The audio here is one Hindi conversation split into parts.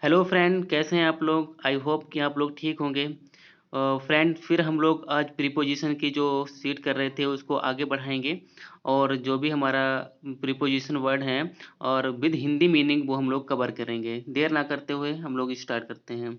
हेलो फ्रेंड, कैसे हैं आप लोग। आई होप कि आप लोग ठीक होंगे। फ्रेंड, फिर हम लोग आज प्रीपोजिशन की जो सीट कर रहे थे उसको आगे बढ़ाएंगे और जो भी हमारा प्रीपोजिशन वर्ड है और विद हिंदी मीनिंग वो हम लोग कवर करेंगे। देर ना करते हुए हम लोग स्टार्ट करते हैं।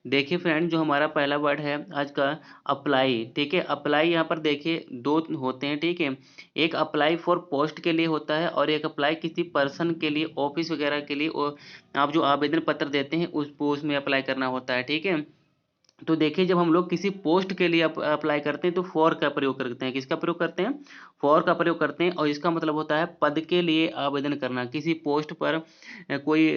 देखिए फ्रेंड, जो हमारा पहला वर्ड है आज का, अप्लाई। ठीक है, अप्लाई यहाँ पर देखिए दो होते हैं। ठीक है, एक अप्लाई फॉर पोस्ट के लिए होता है और एक अप्लाई किसी पर्सन के लिए, ऑफिस वगैरह के लिए, और आप जो आवेदन पत्र देते हैं उसमें अप्लाई करना होता है। ठीक है, तो देखिए जब हम लोग किसी पोस्ट के लिए अप्लाई करते हैं तो फॉर का प्रयोग करते हैं। किसका प्रयोग करते हैं? फॉर का प्रयोग करते हैं। और इसका मतलब होता है पद के लिए आवेदन करना। किसी पोस्ट पर कोई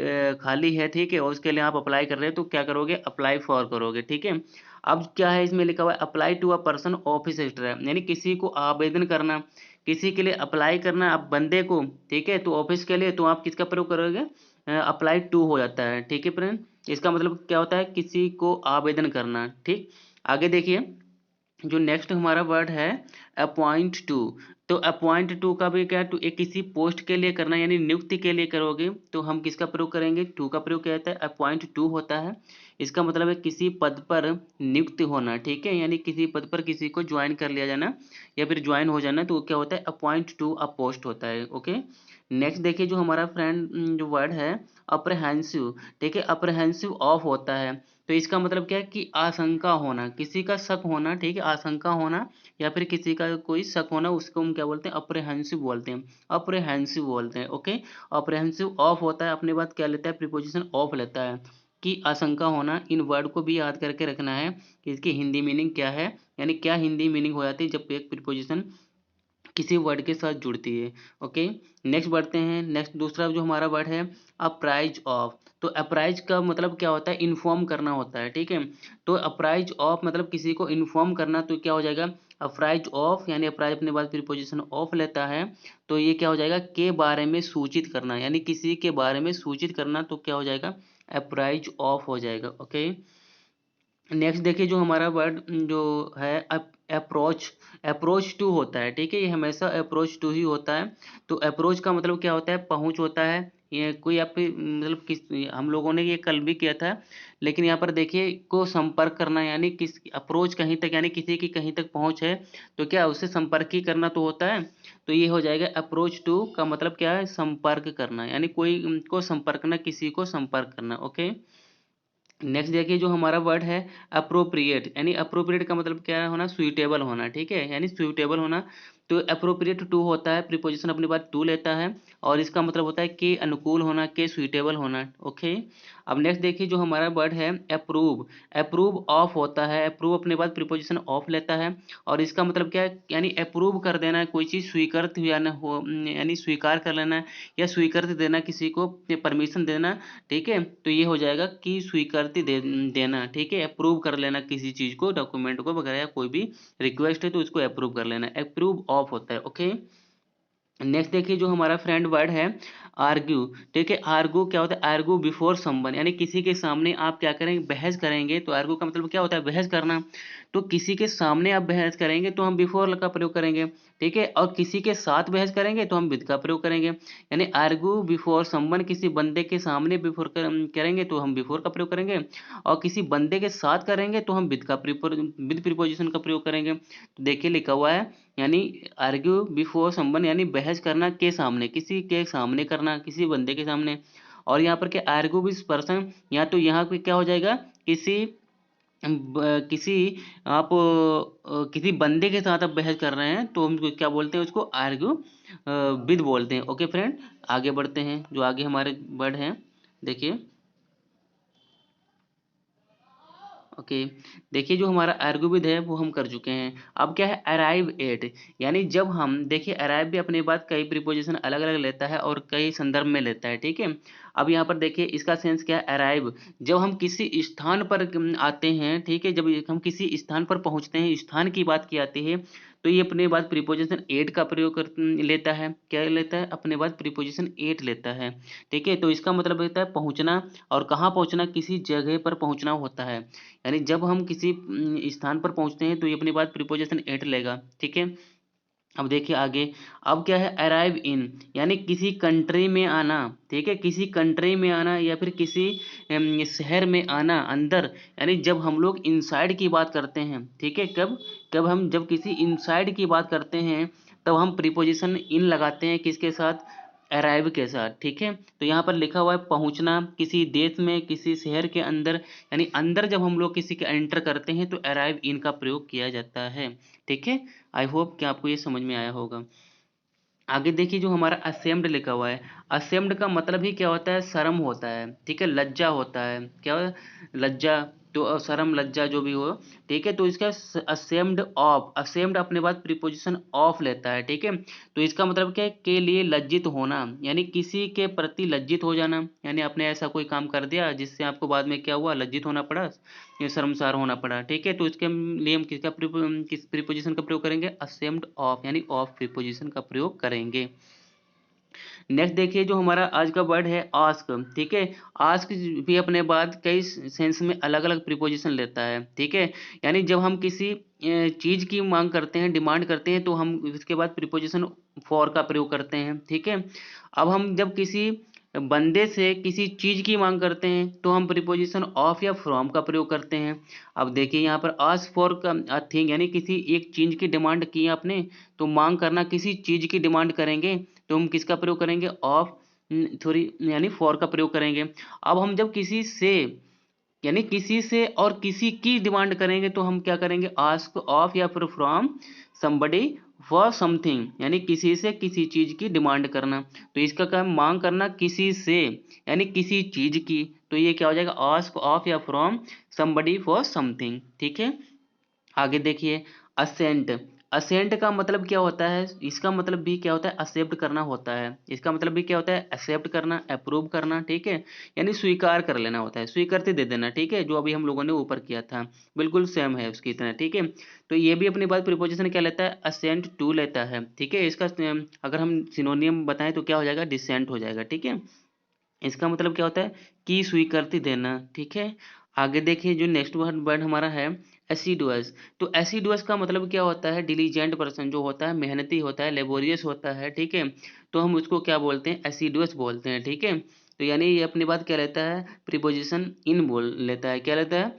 खाली है, ठीक है, और उसके लिए आप अप्लाई कर रहे हैं तो क्या करोगे? अप्लाई फॉर करोगे। ठीक है, अब क्या है इसमें लिखा हुआ है? Apply to a person office staff, यानी किसी को आवेदन करना, किसी के लिए अप्लाई करना, आप बंदे को। ठीक है, तो ऑफिस के लिए तो आप किसका प्रयोग करोगे? अप्लाई टू हो जाता है। ठीक है फ्रेंड, इसका मतलब क्या होता है? किसी को आवेदन करना। ठीक, आगे देखिए जो नेक्स्ट हमारा वर्ड है अपॉइंट टू। तो अपॉइंट टू का भी क्या, टू एक किसी पोस्ट के लिए करना, यानी नियुक्ति के लिए करोगे तो हम किसका प्रयोग करेंगे? टू का प्रयोग किया जाता है, अपॉइंट टू होता है। इसका मतलब है किसी पद पर नियुक्त होना। ठीक है, यानी किसी पद पर किसी को ज्वाइन कर लिया जाना या फिर ज्वाइन हो जाना, तो क्या होता है? अपॉइंट टू अ पोस्ट होता है। ओके, नेक्स्ट देखिए जो हमारा फ्रेंड जो वर्ड है अप्रहेंसिव। ठीक है, अप्रहेंसिव ऑफ होता है। तो इसका मतलब क्या है? कि आशंका होना, किसी का शक होना। ठीक है, आशंका होना या फिर किसी का कोई शक होना, उसको हम क्या बोलते हैं? अप्रहेंसिव बोलते हैं। अप्रहेंसिव बोलते हैं। ओके, अप्रहेंसिव ऑफ होता है, अपने बात क्या लेता है? प्रीपोजिशन ऑफ लेता है, कि आशंका होना। इन वर्ड को भी याद करके रखना है कि इसकी हिंदी मीनिंग क्या है, यानी क्या हिंदी मीनिंग हो जाती है जब एक प्रीपोजिशन किसी वर्ड के साथ जुड़ती है। ओके, नेक्स्ट बढ़ते हैं। नेक्स्ट दूसरा जो हमारा वर्ड है अप्राइज ऑफ। तो अप्राइज का मतलब क्या होता है? इन्फॉर्म करना होता है। ठीक है, तो अप्राइज ऑफ मतलब किसी को इन्फॉर्म करना, तो क्या हो जाएगा? अप्राइज ऑफ, यानी अप्राइज अपने बाद प्रीपोजिशन ऑफ लेता है, तो ये क्या हो जाएगा? के बारे में सूचित करना, यानी किसी के बारे में सूचित करना, तो क्या हो जाएगा? अप्राइज ऑफ हो जाएगा। ओके, नेक्स्ट देखिए जो हमारा वर्ड जो है अप्रोच। अप्रोच टू होता है। ठीक है, ये हमेशा अप्रोच टू ही होता है। तो अप्रोच का मतलब क्या होता है? पहुंच होता है। ये कोई आपके मतलब किस, हम लोगों ने ये कल भी किया था, लेकिन यहाँ पर देखिए को संपर्क करना, यानी किस अप्रोच कहीं तक, यानी किसी की कहीं तक पहुंच है तो क्या उससे संपर्क ही करना तो होता है। तो ये हो जाएगा अप्रोच टू का मतलब क्या है? संपर्क करना, यानी कोई को संपर्क करना, किसी को संपर्क करना। ओके, नेक्स्ट देखिए जो हमारा वर्ड है अप्रोप्रिएट, यानी अप्रोप्रिएट का मतलब क्या होना? सुइटेबल होना। ठीक है, यानी सुइटेबल होना। तो अप्रोप्रिएट टू होता है, प्रीपोजिशन अपनी बात टू लेता है और इसका मतलब होता है के अनुकूल होना, के सुइटेबल होना। ओके, अब नेक्स्ट देखिए जो हमारा वर्ड है अप्रूव। अप्रूव ऑफ होता है, अप्रूव अपने बाद प्रीपोजिशन ऑफ लेता है और इसका मतलब क्या है? यानी अप्रूव कर देना, कोई चीज़ स्वीकृत हुआ ना हो, यानी स्वीकार कर लेना या स्वीकृति देना, किसी को परमिशन देना। ठीक है, तो ये हो जाएगा कि स्वीकृति देना। ठीक है, अप्रूव कर लेना किसी चीज को, डॉक्यूमेंट को वगैरह, या कोई भी रिक्वेस्ट है तो उसको अप्रूव कर लेना, अप्रूव ऑफ होता है। ओके, नेक्स्ट देखिए जो हमारा फ्रेंड वर्ड है आर्ग्यू। ठीक है, आर्ग्यू क्या होता है? आर्ग्यू बिफोर समवन, यानी किसी के सामने आप क्या करेंगे? बहस करेंगे। तो आर्ग्यू का मतलब क्या होता है? बहस करना। तो किसी के सामने आप बहस करेंगे तो हम बिफोर का प्रयोग करेंगे। ठीक है, और किसी के साथ बहस करेंगे तो हम विद का प्रयोग करेंगे। यानी आर्ग्यू बिफोर समवन, किसी बंदे के सामने बिफोर करेंगे तो हम बिफोर का प्रयोग करेंगे, और किसी बंदे के साथ करेंगे तो हम विद प्रीपोजिशन का प्रयोग करेंगे। तो देखिए लिखा हुआ है, यानी आर्ग्यू बिफोर समवन, यानी बहस करना के सामने, किसी के सामने करना, किसी बंदे के सामने। और यहाँ पर क्या? आर्ग्यू विद पर्सन, या तो यहाँ पे क्या हो जाएगा? किसी किसी आप किसी बंदे के साथ आप बहस कर रहे हैं तो हम क्या बोलते हैं? उसको आर्ग्यू विद बोलते हैं। ओके फ्रेंड, आगे बढ़ते हैं। जो आगे हमारे वर्ड हैं देखिए। ओके, देखिए जो हमारा आर्ग्यूमेंट है वो हम कर चुके हैं। अब क्या है? अराइव एट, यानी जब हम देखिए अराइव भी अपने बात कई प्रीपोजिशन अलग अलग लेता है और कई संदर्भ में लेता है। ठीक है, अब यहाँ पर देखिए इसका सेंस क्या है? अराइव, जब हम किसी स्थान पर आते हैं। ठीक है, जब हम किसी स्थान पर पहुंचते हैं, स्थान की बात की आती है, तो ये अपने बाद प्रीपोजिशन एट का प्रयोग लेता है। क्या लेता है? अपने बाद प्रीपोजिशन एट लेता है। ठीक है, तो इसका मतलब होता है पहुंचना, और कहाँ पहुंचना? किसी जगह पर पहुंचना होता है। यानी जब हम किसी स्थान पर पहुंचते हैं तो ये अपनी बात प्रीपोजिशन एट लेगा। ठीक है, अब देखिए आगे, अब क्या है, अराइव इन, यानी किसी कंट्री में आना, ठीक है, किसी कंट्री में आना या फिर किसी शहर में आना अंदर, यानी जब हम लोग इनसाइड की बात करते हैं, ठीक है, कब कब हम जब किसी इनसाइड की बात करते हैं तब हम प्रीपोजिशन इन लगाते हैं, किसके साथ, अराइव के साथ, ठीक है। तो यहाँ पर लिखा हुआ है पहुंचना, किसी देश में, किसी शहर के अंदर, यानी अंदर जब हम लोग किसी के एंटर करते हैं तो अराइव इन का प्रयोग किया जाता है, ठीक है। आई होप कि आपको ये समझ में आया होगा। आगे देखिए जो हमारा असेम्ड लिखा हुआ है, असेम्ड का मतलब ही क्या होता है, शर्म होता है, ठीक है, लज्जा होता है, क्या होता है? लज्जा, तो शर्म लज्जा जो भी हो, ठीक है। तो इसका असेम्ड ऑफ, असेम्ड अपने बाद प्रीपोजिशन ऑफ लेता है, ठीक है। तो इसका मतलब क्या है, के लिए लज्जित होना, यानी किसी के प्रति लज्जित हो जाना, यानी आपने ऐसा कोई काम कर दिया जिससे आपको बाद में क्या हुआ, लज्जित होना पड़ा, ये शर्मसार होना पड़ा, ठीक है। तो इसके लिए हम किस प्रीपोजिशन का प्रयोग करेंगे, असेम्ड ऑफ, यानी ऑफ प्रीपोजिशन का प्रयोग करेंगे। नेक्स्ट देखिए जो हमारा आज का वर्ड है आस्क, ठीक है। आस्क भी अपने बाद कई सेंस में अलग अलग प्रीपोजिशन लेता है, ठीक है। यानी जब हम किसी चीज की मांग करते हैं, डिमांड करते हैं, तो हम इसके बाद प्रीपोजिशन फॉर का प्रयोग करते हैं, ठीक है। अब हम जब किसी बंदे से किसी चीज की मांग करते हैं तो हम प्रीपोजिशन ऑफ या फ्रॉम का प्रयोग करते हैं। अब देखिए यहाँ पर आस्क फॉर का थिंग, यानी किसी एक चीज की डिमांड की आपने, तो मांग करना, किसी चीज की डिमांड करेंगे तो हम किसका प्रयोग करेंगे, ऑफ, सॉरी, यानी फॉर का प्रयोग करेंगे। अब हम जब किसी से, यानी किसी से और किसी की डिमांड करेंगे तो हम क्या करेंगे, आस्क ऑफ या फिर फ्रॉम समबडी फॉर समथिंग, यानी किसी से किसी चीज की डिमांड करना। तो इसका क्या है, मांग करना किसी से, यानी किसी चीज की, तो ये क्या हो जाएगा, आस्क ऑफ या फ्रॉम समबडी फॉर समथिंग, ठीक है। आगे देखिए असेंट, असेंट का मतलब क्या होता है, इसका मतलब भी क्या होता है, एक्सेप्ट करना होता है, इसका मतलब भी क्या होता है, एक्सेप्ट करना, अप्रूव करना, ठीक है, यानी स्वीकार कर लेना होता है, स्वीकृति दे देना, ठीक है, जो अभी हम लोगों ने ऊपर किया था, बिल्कुल सेम है उसकी तरह, ठीक है। तो ये भी अपने बाद प्रीपोजिशन क्या लेता है, असेंट टू लेता है, ठीक है। इसका अगर हम सिनोनियम बताएं तो क्या हो जाएगा, डिसेंट हो जाएगा, ठीक है। इसका मतलब क्या होता है कि स्वीकृति देना, ठीक है। आगे देखिए जो नेक्स्ट वर्ड वर्ड हमारा है एसिडुअस, तो एसिडुअस का मतलब क्या होता है, डिलीजेंट पर्सन जो होता है, मेहनती होता है, लेबोरियस होता है, ठीक है। तो हम उसको क्या बोलते हैं, एसिडुअस बोलते हैं, ठीक है। तो यानी ये अपनी बात क्या लेता है, प्रीपोजिशन इन बोल लेता है, क्या लेता है,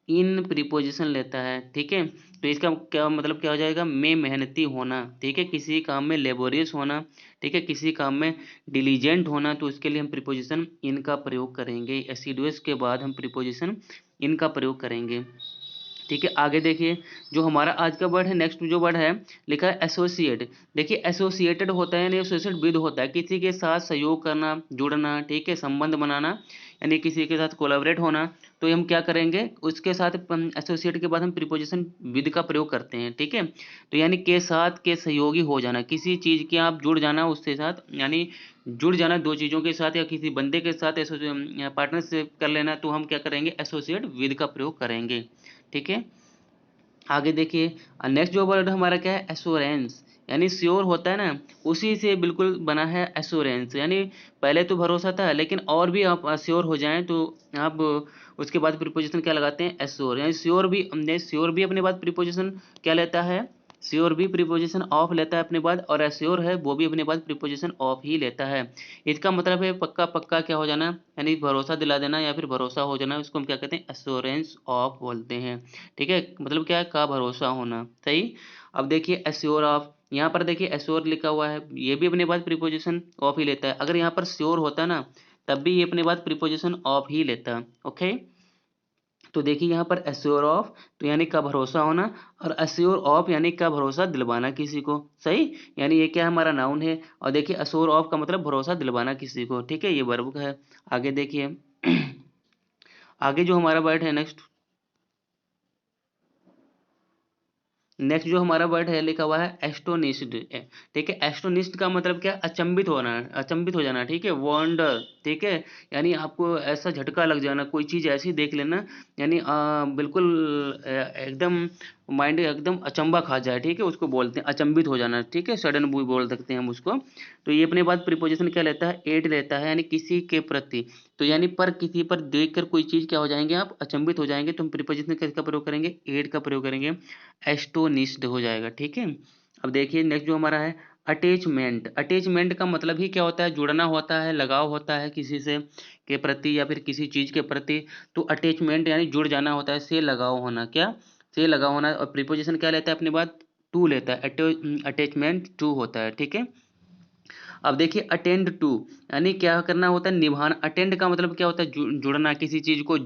इन प्रीपोजिशन लेता है, ठीक है। तो इसका क्या मतलब क्या हो जाएगा, में मेहनती होना, ठीक है, किसी काम में लेबोरियस होना, ठीक है, किसी काम में डिलीजेंट होना, तो इसके लिए हम प्रीपोजिशन इन का प्रयोग करेंगे, एसिडुअस के बाद हम प्रीपोजिशन इन का प्रयोग करेंगे, ठीक है। आगे देखिए जो हमारा आज का वर्ड है, नेक्स्ट जो वर्ड है लिखा है एसोसिएट, देखिए एसोसिएटेड होता है, यानी एसोसिएट विद होता है, किसी के साथ सहयोग करना, जुड़ना, ठीक है, संबंध बनाना, यानी किसी के साथ कोलैबोरेट होना। तो हम क्या करेंगे, उसके साथ एसोसिएट के बाद हम प्रीपोजिशन विद का प्रयोग करते हैं, ठीक है। तो यानी के साथ, के सहयोगी हो जाना, किसी चीज के आप जुड़ जाना उसके साथ, यानी जुड़ जाना दो चीजों के साथ या किसी बंदे के साथ पार्टनरशिप कर लेना, तो हम क्या करेंगे, एसोसिएट विद का प्रयोग करेंगे, ठीक है। आगे देखिए नेक्स्ट जो वर्ड हमारा क्या है, एश्योरेंस, यानी श्योर होता है ना, उसी से बिल्कुल बना है एश्योरेंस, यानी पहले तो भरोसा था लेकिन और भी आप श्योर हो जाएं तो आप उसके बाद प्रीपोजिशन क्या लगाते हैं, एश्योर, यानी श्योर भी अपने बाद प्रीपोजिशन क्या लेता है, श्योर भी प्रीपोजिशन ऑफ लेता है अपने बाद, और एश्योर है वो भी अपने बाद प्रीपोजिशन ऑफ ही लेता है। इसका मतलब है पक्का पक्का क्या हो जाना, यानी भरोसा दिला देना या फिर भरोसा हो जाना, उसको हम क्या कहते हैं, एश्योरेंस ऑफ बोलते हैं, ठीक है। मतलब क्या है, का भरोसा होना, सही। अब देखिए एश्योर ऑफ, यहाँ पर देखिए एश्योर लिखा हुआ है, ये भी अपने बाद प्रीपोजिशन ऑफ ही लेता है, अगर यहाँ पर श्योर होता ना तब भी ये अपने बाद प्रीपोजिशन ऑफ ही लेता, ओके। तो देखिए यहाँ पर एश्योर ऑफ, तो यानी का भरोसा होना, और एश्योर ऑफ यानी का भरोसा दिलवाना किसी को, सही। यानी ये क्या हमारा नाउन है, और देखिए एश्योर ऑफ का मतलब भरोसा दिलवाना किसी को, ठीक है, ये वर्ब है। आगे देखिए आगे जो हमारा वर्ड है नेक्स्ट जो हमारा वर्ड है लिखा हुआ है एस्टोनिश्ड, ठीक है। एस्टोनिश्ड का मतलब क्या, अचंभित होना, अचंभित हो जाना, ठीक है, वंडर, ठीक है, यानी आपको ऐसा झटका लग जाना, कोई चीज ऐसी देख लेना, यानी बिल्कुल एकदम माइंड एकदम अचंबा खा जाए, ठीक है, उसको बोलते हैं अचंभित हो जाना, ठीक है, सडन भी बोल सकते हैं हम उसको। तो ये अपने बाद प्रीपोजिशन क्या लेता है, एड लेता है, यानी किसी के प्रति, तो यानी पर किसी पर देखकर कोई चीज क्या हो जाएंगे, आप अचंभित हो जाएंगे, तो हम प्रीपोजिशन किसका प्रयोग करेंगे, एड का प्रयोग करेंगे, एस्टोनिश्ड हो जाएगा, ठीक है। अब देखिए नेक्स्ट जो हमारा है अटैचमेंट। अटैचमेंट का मतलब ही क्या होता है, जुड़ना होता है, लगाव होता है किसी से के प्रति या फिर किसी चीज़ के प्रति। तो अटैचमेंट यानी जुड़ जाना होता है, से लगाव होना, क्या से लगाव होना। और प्रीपोजिशन क्या लेता है अपनी बात, टू लेता है, अटैचमेंट टू होता है, ठीक है। अब देखिए अटेंड टू यानी क्या करना होता है, निभाना। अटेंड का मतलब क्या होता है, जुड़ना, किसी चीज को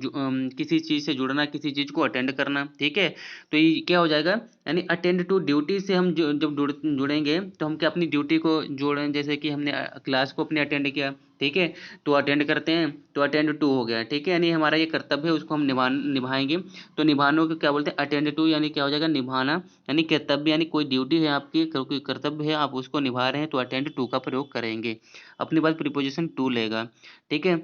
किसी चीज से जुड़ना, किसी चीज को अटेंड करना, ठीक है। तो ये क्या हो जाएगा, यानी अटेंड टू ड्यूटी से हम जब जुड़ेंगे तो हम क्या अपनी ड्यूटी को जोड़ें, जैसे कि हमने क्लास को अपने अटेंड किया, ठीक है, तो अटेंड करते हैं, तो अटेंड टू हो गया, ठीक है। यानी हमारा ये कर्तव्य है, उसको हम निभाएंगे। तो निभाने को क्या बोलते हैं, अटेंड टू, यानी क्या हो जाएगा, निभाना, यानी कर्तव्य, यानी कोई ड्यूटी है आपकी, कोई कर्तव्य है, आप उसको निभा रहे हैं, तो अटेंड टू का प्रयोग करेंगे। अपनी बात प्रीपोजिशन टू लेगा, ठीक है।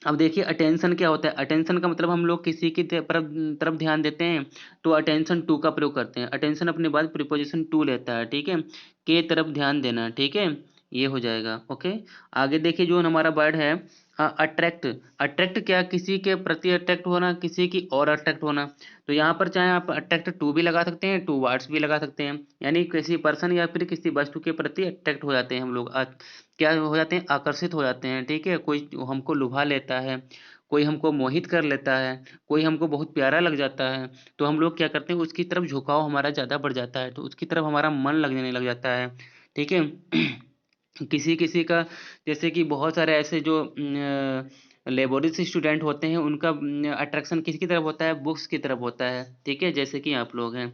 अब देखिए अटेंशन क्या होता है, अटेंशन का मतलब हम लोग किसी की तरफ तरफ ध्यान देते हैं, तो अटेंशन टू का प्रयोग करते हैं। अटेंशन अपने बाद प्रीपोजिशन टू लेता है, ठीक है, के तरफ ध्यान देना, ठीक है, ये हो जाएगा, ओके। आगे देखिए जो हमारा वर्ड है अट्रैक्ट। अट्रैक्ट क्या, किसी के प्रति अट्रैक्ट होना, किसी की और अट्रैक्ट होना। तो यहाँ पर चाहे आप अट्रैक्ट टू भी लगा सकते हैं, टू वर्ड्स भी लगा सकते हैं, यानी किसी पर्सन या फिर किसी वस्तु के प्रति अट्रैक्ट हो जाते हैं हम लोग, क्या हो जाते हैं, आकर्षित हो जाते हैं, ठीक है। कोई हमको लुभा लेता है, कोई हमको मोहित कर लेता है, कोई हमको बहुत प्यारा लग जाता है, तो हम लोग क्या करते हैं, उसकी तरफ झुकाव हमारा ज़्यादा बढ़ जाता है, तो उसकी तरफ हमारा मन लगने लग जाता है, ठीक है। किसी किसी का, जैसे कि बहुत सारे ऐसे जो लेबोरियस स्टूडेंट होते हैं, उनका अट्रैक्शन किसकी तरफ होता है, बुक्स की तरफ होता है, ठीक है, जैसे कि आप लोग हैं।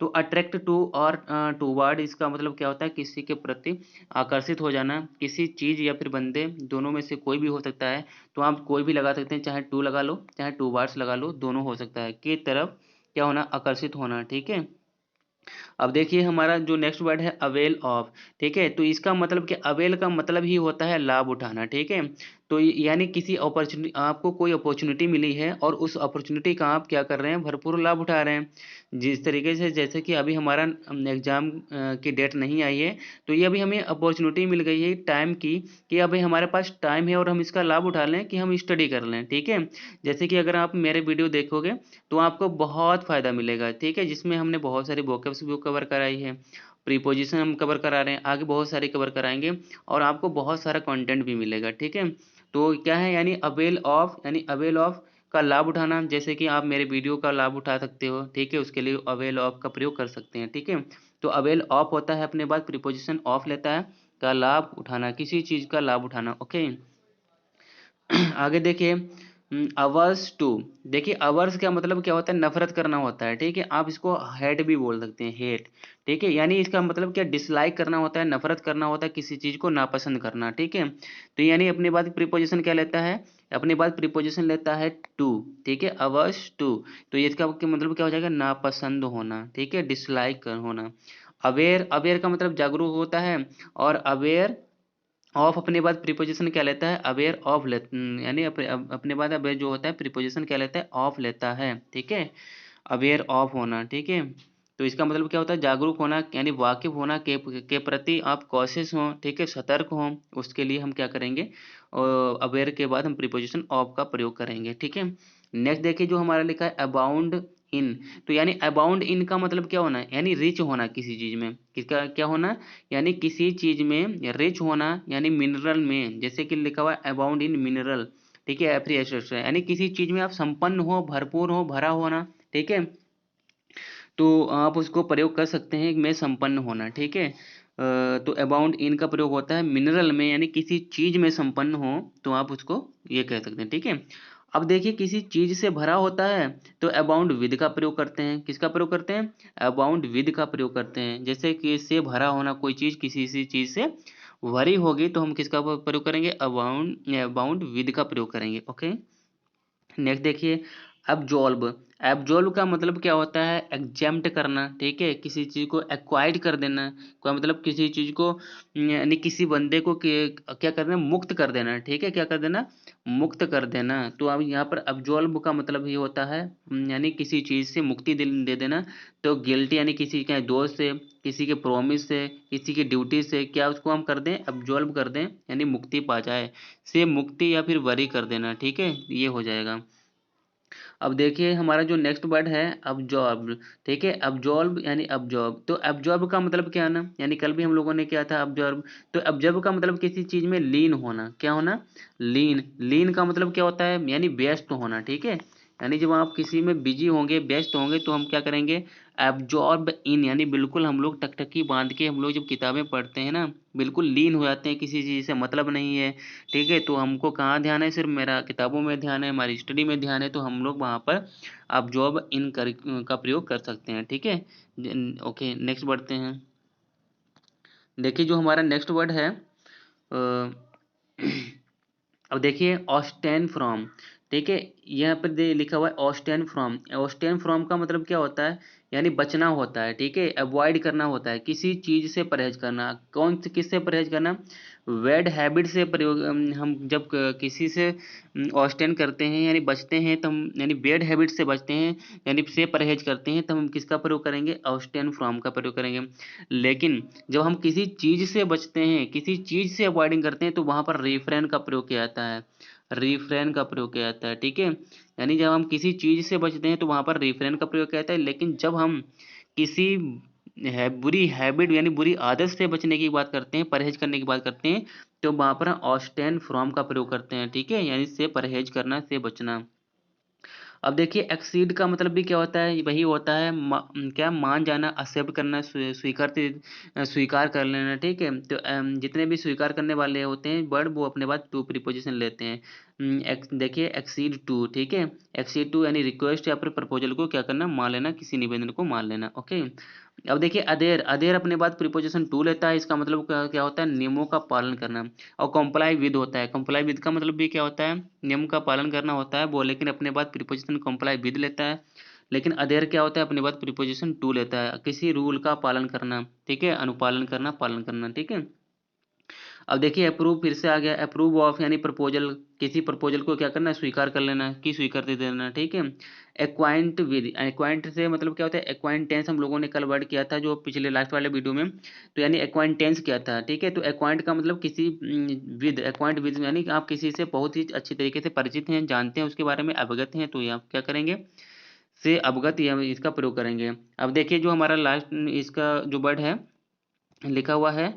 तो अट्रैक्ट टू और टूवर्ड, इसका मतलब क्या होता है, किसी के प्रति आकर्षित हो जाना, किसी चीज़ या फिर बंदे, दोनों में से कोई भी हो सकता है। तो आप कोई भी लगा सकते हैं, चाहे टू लगा लो, चाहे टूवर्ड्स लगा लो, दोनों हो सकता है, की तरफ क्या होना, आकर्षित होना, ठीक है। अब देखिए हमारा जो नेक्स्ट वर्ड है अवेल ऑफ, ठीक है। तो इसका मतलब कि अवेल का मतलब ही होता है लाभ उठाना, ठीक है। तो यानी किसी अपॉर्चुनिटी, आपको कोई अपॉर्चुनिटी मिली है और उस अपॉर्चुनिटी का आप क्या कर रहे हैं, भरपूर लाभ उठा रहे हैं। जिस तरीके से, जैसे कि अभी हमारा एग्जाम की डेट नहीं आई है, तो ये अभी हमें अपॉर्चुनिटी मिल गई है टाइम की, कि अभी हमारे पास टाइम है और हम इसका लाभ उठा लें, कि हम स्टडी कर लें, ठीक है। जैसे कि अगर आप मेरे वीडियो देखोगे तो आपको बहुत फ़ायदा मिलेगा, ठीक है, जिसमें हमने बहुत सारी वोकैब्स भी कवर कराई है, प्रीपोजिशन हम कवर करा रहे हैं, आगे बहुत सारी कवर कराएंगे, और आपको बहुत सारा कंटेंट भी मिलेगा, ठीक है। तो क्या है, यानी अवेल ऑफ, यानी अवेल ऑफ का लाभ उठाना, जैसे कि आप मेरे वीडियो का लाभ उठा सकते हो, ठीक है, उसके लिए अवेल ऑफ का प्रयोग कर सकते हैं, ठीक है। तो अवेल ऑफ होता है अपने बाद प्रीपोजिशन ऑफ लेता है, का लाभ उठाना, किसी चीज़ का लाभ उठाना, ओके। आगे देखिए अवर्स टू। देखिए अवर्स का मतलब क्या होता है, नफरत करना होता है, ठीक है। आप इसको हेट भी बोल सकते हैं, हेट, ठीक है। यानी इसका मतलब क्या, डिसलाइक करना होता है, नफरत करना होता है, किसी चीज को नापसंद करना, ठीक है। तो यानी अपने बाद प्रीपोजिशन क्या लेता है, अपने बाद प्रीपोजिशन लेता है टू, ठीक है, अवर्स टू। तो ये इसका मतलब क्या हो जाएगा, नापसंद होना, ठीक है, डिसलाइक कर होना। अवेयर, अवेयर का मतलब जागरूक होता है, और अवेयर ऑफ अपने बाद प्रीपोजिशन क्या लेता है, अवेयर ऑफ यानी अपने बाद अवेयर जो होता है प्रीपोजिशन क्या लेता है, ऑफ लेता है, ठीक है, अवेयर ऑफ होना, ठीक है। तो इसका मतलब क्या होता है, जागरूक होना, यानी वाकिफ होना के प्रति आप कॉशियस हों, ठीक है, सतर्क हों, उसके लिए हम क्या करेंगे, अवेयर के बाद हम प्रीपोजिशन ऑफ का प्रयोग करेंगे, ठीक है। नेक्स्ट देखिए जो हमारा लिखा है अबाउंड इन। तो यानी अबाउंड इन का मतलब क्या होना है, यानी रिच होना किसी चीज में, किसका क्या होना, यानी किसी चीज में रिच होना, यानी मिनरल में, जैसे कि लिखा हुआ है अबाउंड इन मिनरल, ठीक है, एवरी एसेट्स, यानी किसी चीज में आप संपन्न हो, भरपूर हो, भरा होना, ठीक है। तो आप उसको प्रयोग कर सकते हैं में संपन्न होना, ठीक है। तो अबाउंड इन का प्रयोग होता है मिनरल में, यानी किसी चीज में संपन्न हो, तो आप उसको ये कह सकते हैं, ठीक है। अब देखिए किसी चीज से भरा होता है, तो अबाउंड विद का प्रयोग करते हैं, किसका प्रयोग करते हैं, अबाउंड विद का प्रयोग करते हैं। जैसे कि इससे भरा होना, कोई चीज किसी सी चीज से भरी होगी, तो हम किसका प्रयोग करेंगे, अबाउंड, अबाउंड विद का प्रयोग करेंगे, ओके। नेक्स्ट देखिए एब्जॉल्ब। एब्जॉल्ब का मतलब क्या होता है, एग्जेम्प्ट करना, ठीक है, किसी चीज को एक्वाइड कर देना, का मतलब किसी चीज को, यानी किसी बंदे को क्या कर देना, मुक्त कर देना, ठीक है, क्या कर देना, मुक्त कर देना। तो अब यहाँ पर एब्जॉल्ब का मतलब ये होता है, यानी किसी चीज से मुक्ति दे देना। तो गिल्टी यानी किसी के दोष से, किसी के प्रॉमिस से, किसी की ड्यूटी से क्या उसको हम कर दें, एब्जॉल्ब कर दें, यानी मुक्ति पा जाए, से मुक्ति या फिर वरी कर देना, ठीक है, ये हो जाएगा। अब देखिए हमारा जो नेक्स्ट वर्ड है अब्जॉर्ब, ठीक है। अब्जॉर्ब यानी अब्जॉर्ब, तो अब्जॉर्ब का मतलब क्या है ना, यानी कल भी हम लोगों ने किया था अब्जॉर्ब। तो अब्जॉर्ब का मतलब किसी चीज में लीन होना, क्या होना, लीन। लीन का मतलब क्या होता है, यानी व्यस्त होना, ठीक है। यानी जब आप किसी में बिजी होंगे, व्यस्त होंगे, तो हम क्या करेंगे, एब्जॉर्ब इन, यानी बिल्कुल हम लोग टकटकी बांध के हम लोग जब किताबें पढ़ते हैं ना, बिल्कुल लीन हो जाते हैं, किसी चीज़ से मतलब नहीं है, ठीक है। तो हमको कहाँ ध्यान है, सिर्फ मेरा किताबों में ध्यान है, हमारी स्टडी में ध्यान है, तो हम लोग वहाँ पर एब्जॉर्ब इन का प्रयोग कर सकते हैं, ठीक है। ओके, नेक्स्ट बढ़ते हैं। देखिए जो हमारा नेक्स्ट वर्ड है अब देखिए ऑस्टेन फ्रॉम, ठीक है। यहाँ पर लिखा हुआ है ऑस्टेन फ्रॉम। ऑस्टेन फ्रॉम का मतलब क्या होता है, यानी बचना होता है, ठीक है। अवॉइड करना होता है, किसी चीज से परहेज करना। कौन से, किससे परहेज करना, बैड हैबिट से प्रयोग। हम जब किसी से ऑस्टेन करते हैं यानी बचते हैं, तो हम यानी बैड हैबिट से बचते हैं, यानी से परहेज करते हैं, तो हम किसका प्रयोग करेंगे, ऑस्टेन फ्रॉम का प्रयोग करेंगे। लेकिन जब हम किसी चीज से बचते हैं, किसी चीज से अवॉइडिंग करते हैं, तो वहां पर रिफ्रेन का प्रयोग किया जाता है, रिफ्रेन का प्रयोग किया जाता है, ठीक है। यानी जब हम किसी चीज से बचते हैं तो वहां पर रिफ्रेन का प्रयोग किया जाता है, लेकिन जब हम किसी बुरी हैबिट यानी बुरी आदत से बचने की बात करते हैं, परहेज करने की बात करते हैं, तो वहां पर ऑस्टेन फ्रॉम का प्रयोग करते हैं, ठीक है। यानी से परहेज करना, से बचना। अब देखिए एक्सीड का मतलब भी क्या होता है, वही होता है क्या, मान जाना, एक्सेप्ट करना, स्वीकार कर लेना, ठीक है। तो जितने भी स्वीकार करने वाले होते हैं वर्ड, वो अपने बाद टू प्रीपोजिशन लेते हैं। देखिए एक्सीड टू, ठीक है। एक्सीड टू यानी रिक्वेस्ट या फिर प्रपोजल को क्या करना, मान लेना, किसी निवेदन को मान लेना, ओके। अब देखिए अदेर, अदेर अपने बाद प्रीपोजिशन टू लेता है, इसका मतलब क्या होता है, नियमों का पालन करना। और कंप्लाई विद होता है, कंप्लाई विद का मतलब भी क्या होता है, नियम का पालन करना होता है वो, लेकिन अपने बाद प्रीपोजिशन कंप्लाई विद लेता है। लेकिन अदेर क्या होता है, अपने बाद प्रीपोजिशन टू लेता है, किसी रूल का पालन करना, ठीक है, अनुपालन करना, पालन करना, ठीक है। अब देखिए अप्रूव फिर से आ गया, अप्रूव ऑफ यानी प्रपोजल, किसी प्रपोजल को क्या करना है, स्वीकार कर लेना, की स्वीकृति दे देना, ठीक है। एक्वाइंट विद, एक्वाइंट से मतलब क्या होता है, एक्वाइंटेंस हम लोगों ने कल वर्ड किया था जो पिछले लास्ट वाले वीडियो में, तो यानी एक्वाइंटेंस किया था, ठीक है। तो एक्वाइंट का मतलब किसी विद, एक्वाइंट विद यानी कि आप किसी से बहुत ही अच्छी तरीके से परिचित हैं, जानते हैं, उसके बारे में अवगत हैं, तो ये आप क्या करेंगे, से अवगत, या इसका प्रयोग करेंगे। अब देखिए जो हमारा लास्ट इसका जो वर्ड है लिखा हुआ है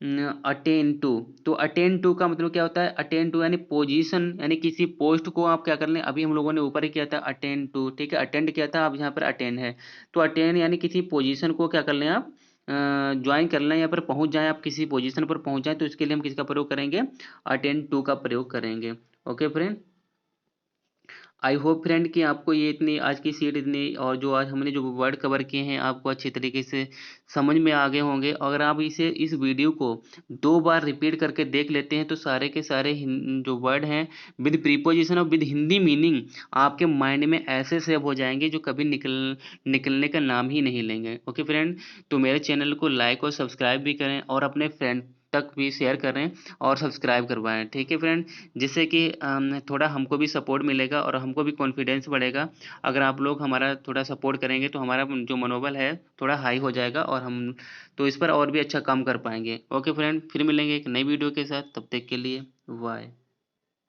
अटेन टू, तो अटेन टू का मतलब क्या होता है, अटेन टू यानी पोजीशन, यानी किसी पोस्ट को आप क्या कर लें, अभी हम लोगों ने ऊपर ही किया था अटेन टू, ठीक है, अटेंड किया था, अब यहाँ पर अटेन है। तो अटेन यानी किसी पोजीशन को क्या कर लें आप, ज्वाइन कर लें, या फिर पहुंच जाएं, आप किसी पोजीशन पर पहुंच जाएं, तो इसके लिए हम किसका प्रयोग करेंगे, अटेन टू का प्रयोग करेंगे, okay friend. I hope friend कि आपको ये इतनी आज की सीट इतनी, और जो आज हमने जो वर्ड कवर किए हैं आपको अच्छी तरीके से समझ में आ गए होंगे। अगर आप इस वीडियो को 2 बार रिपीट करके देख लेते हैं, तो सारे के सारे जो वर्ड हैं विद प्रीपोजिशन और विद हिंदी मीनिंग आपके माइंड में ऐसे सेव हो जाएंगे जो कभी निकलने का नाम ही नहीं लेंगे, ओके फ्रेंड। तो मेरे चैनल को लाइक और सब्सक्राइब भी करें, और अपने फ्रेंड तक भी शेयर करें और सब्सक्राइब करवाएं, ठीक है फ्रेंड। जिससे कि थोड़ा हमको भी सपोर्ट मिलेगा और हमको भी कॉन्फिडेंस बढ़ेगा। अगर आप लोग हमारा थोड़ा सपोर्ट करेंगे तो हमारा जो मनोबल है थोड़ा हाई हो जाएगा, और हम तो इस पर और भी अच्छा काम कर पाएंगे, ओके फ्रेंड। फिर मिलेंगे एक नई वीडियो के साथ, तब तक के लिए बाय।